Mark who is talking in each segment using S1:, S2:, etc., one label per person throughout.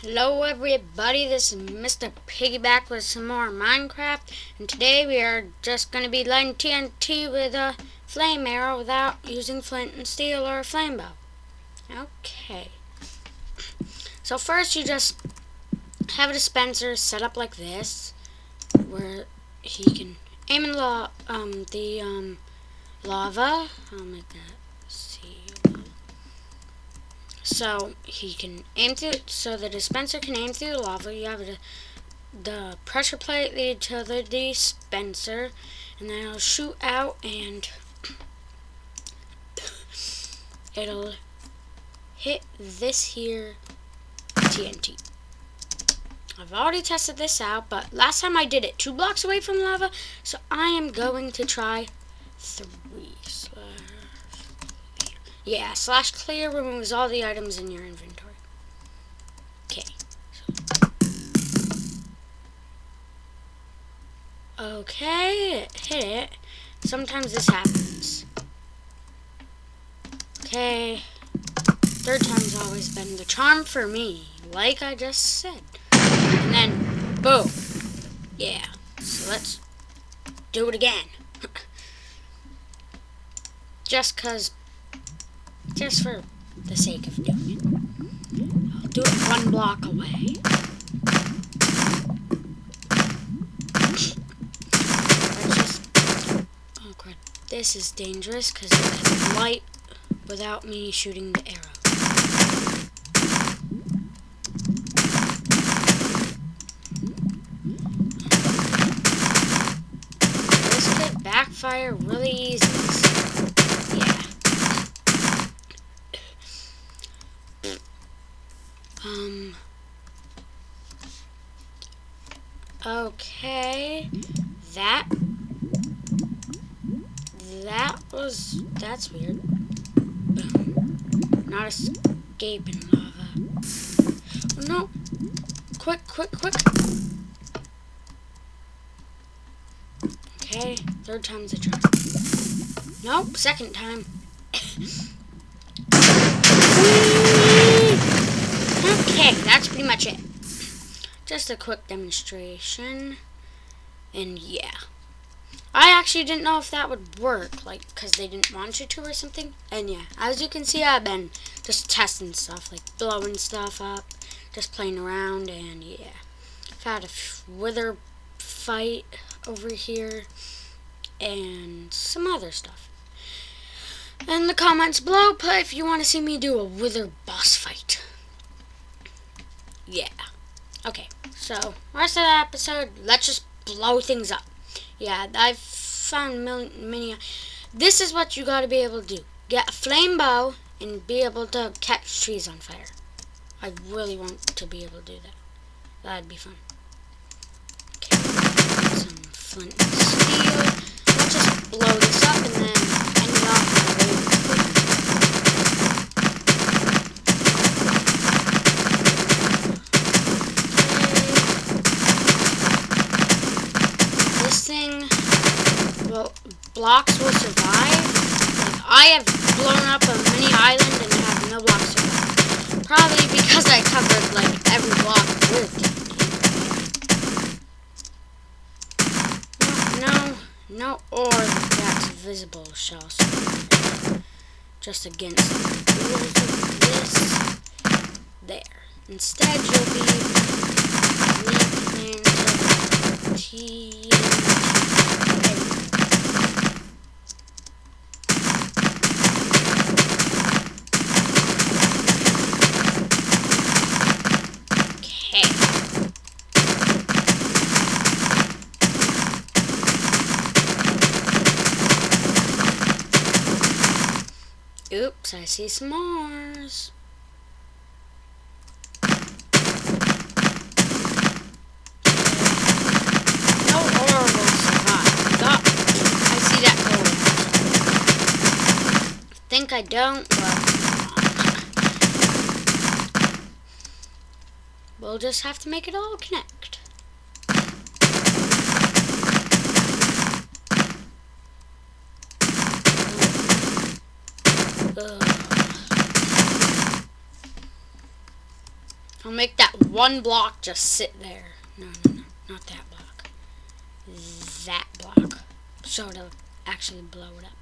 S1: Hello everybody, this is Mr. Piggyback with some more Minecraft, and today we are just going to be lighting TNT with a flame arrow without using flint and steel or a flame bow. Okay, so first you just have a dispenser set up like this, where he can aim in the lava. I'll make that see. So he can aim through, so the dispenser can aim through the lava. You have the pressure plate lead to the dispenser, and then it'll shoot out and it'll hit this here TNT. I've already tested this out, but last time I did it 2 blocks away from lava, so I am going to try 3 Yeah, /clear removes all the items in your inventory. Okay. Okay, it hit it. Sometimes this happens. Okay. 3rd time's always been the charm for me, like I just said. And then, boom. Yeah. So let's do it again. Just for the sake of doing it. I'll do it 1 block away. Oh crap, this is dangerous because it can light without me shooting the arrow. This could backfire really easy. Okay, that's weird. Boom. Not escaping lava. Oh no! Quick! Okay, 3rd time's a charm. Nope, 2nd time. Okay, that's pretty much it. Just a quick demonstration. And yeah. I actually didn't know if that would work, like, because they didn't want you to or something. And yeah, as you can see, I've been just testing stuff, like blowing stuff up, just playing around, and yeah. I've had a wither fight over here, and some other stuff. In the comments below, put if you want to see me do a wither boss fight. Yeah. Okay, so rest of the episode, let's just blow things up. Yeah, I've found many. This is what you gotta be able to do. Get a flame bow and be able to catch trees on fire. I really want to be able to do that. That'd be fun. Okay, some flint and steel. Let's just blow this up and then end it off with a blocks will survive. Like, I have blown up a mini island and have no blocks survive. Probably because I covered like every block with TNT. No, or that's visible shall survive. Just against the rules of this. There. Instead, you'll be replanting TNT. Oops, I see some Mars. No ore will survive. I see that ore. Think I don't, but we'll just have to make it all connect. I'll make that one block just sit there. No, not that block. That block. So it'll actually blow it up.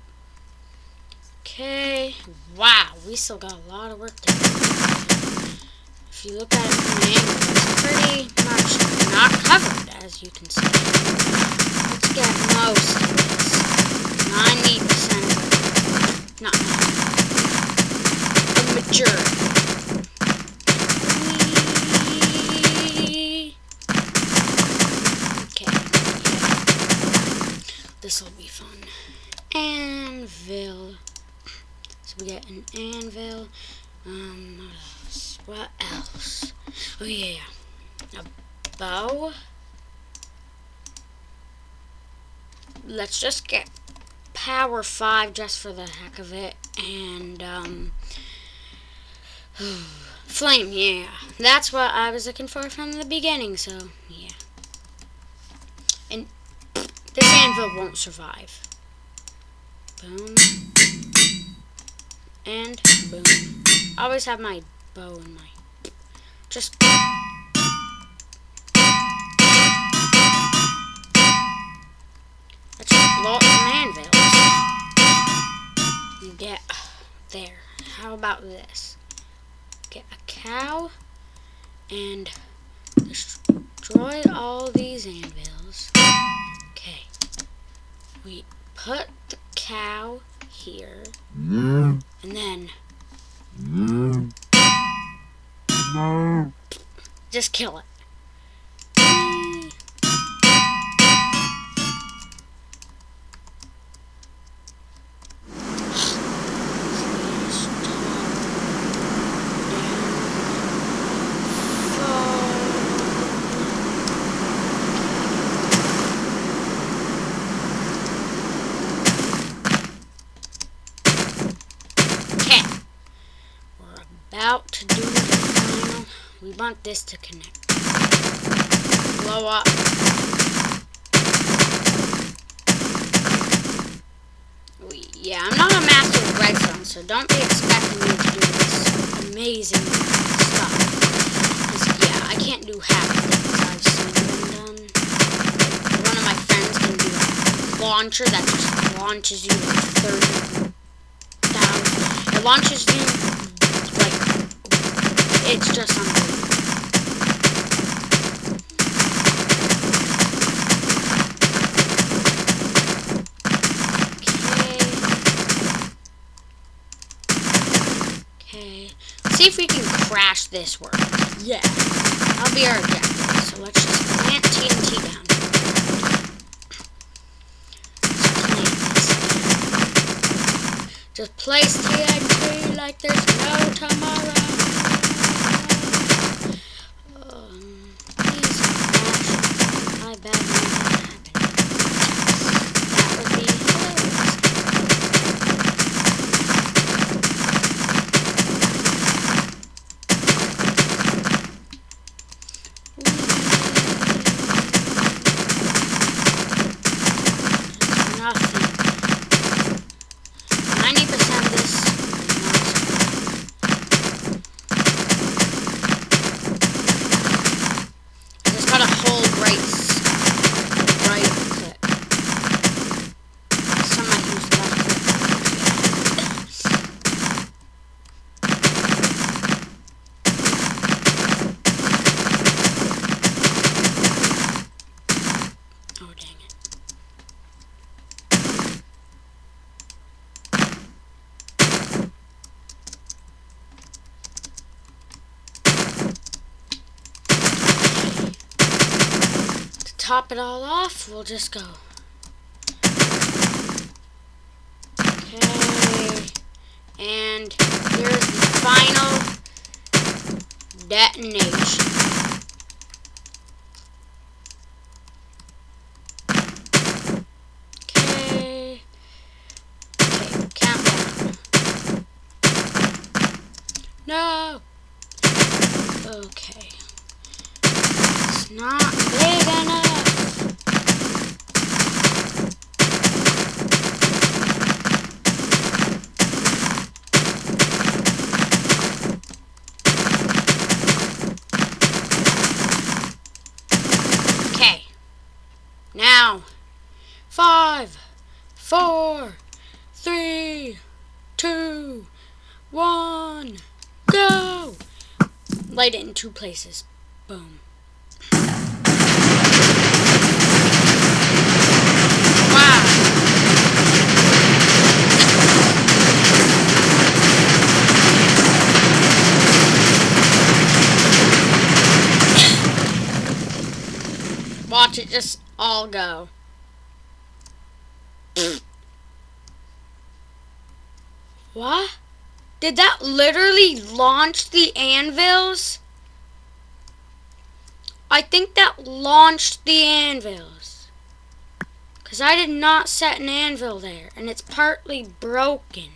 S1: Okay. Wow, we still got a lot of work to do. If you look at it from an angle, it's pretty much not covered, as you can see. Let's get most of this. 90% of it. Not 90%. The majority. Okay. Yeah. This will be fun. Anvil. So we get an anvil. What else? Oh yeah, a bow. Let's just get power 5 just for the heck of it, and flame. Yeah, that's what I was looking for from the beginning. So yeah, and this anvil won't survive. Boom. And boom. I always have my bow in my... Just... Let's just blow up some anvils. And get... There. How about this? Get a cow and destroy all these anvils. Okay. We put the cow here. And then just kill it. About to do the final. We want this to connect. Blow up. Yeah, I'm not a master of redstone, so don't be expecting me to do this amazing stuff. Because, yeah, I can't do half the things I've seen them done. Like, one of my friends can do a launcher that just launches you like 30,000. It launches you. It's just unbelievable. Okay. Let's see if we can crash this world. Yeah. That'll be our objective. So let's just plant TNT down. Just place TNT like there's no tomorrow. Top it all off, we'll just go. Okay, and here's the final detonation. Okay, countdown. No. Okay. It's not big enough. 4, 3, 2, 1, go! Light it in 2 places. Boom. Wow. Watch it just all go. What? Did that literally launch the anvils? I think that launched the anvils. Because I did not set an anvil there. And it's partly broken.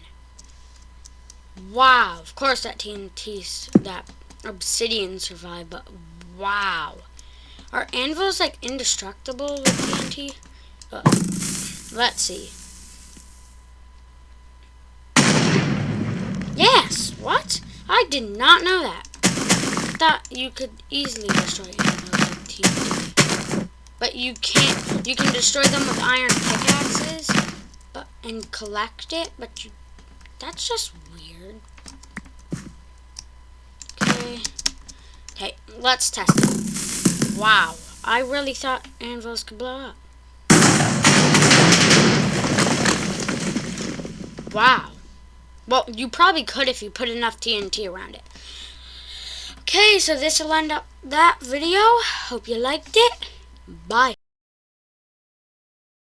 S1: Wow. Of course that that obsidian survived. But wow. Are anvils like indestructible with TNT? Let's see. Yes. What? I did not know that. I thought you could easily destroy anvils with TNT. But you can't. You can destroy them with iron pickaxes, and collect it. But that's just weird. Okay. Okay. Let's test it. Wow. I really thought anvils could blow up. Wow. Well, you probably could if you put enough TNT around it. Okay, so this will end up that video. Hope you liked it. Bye.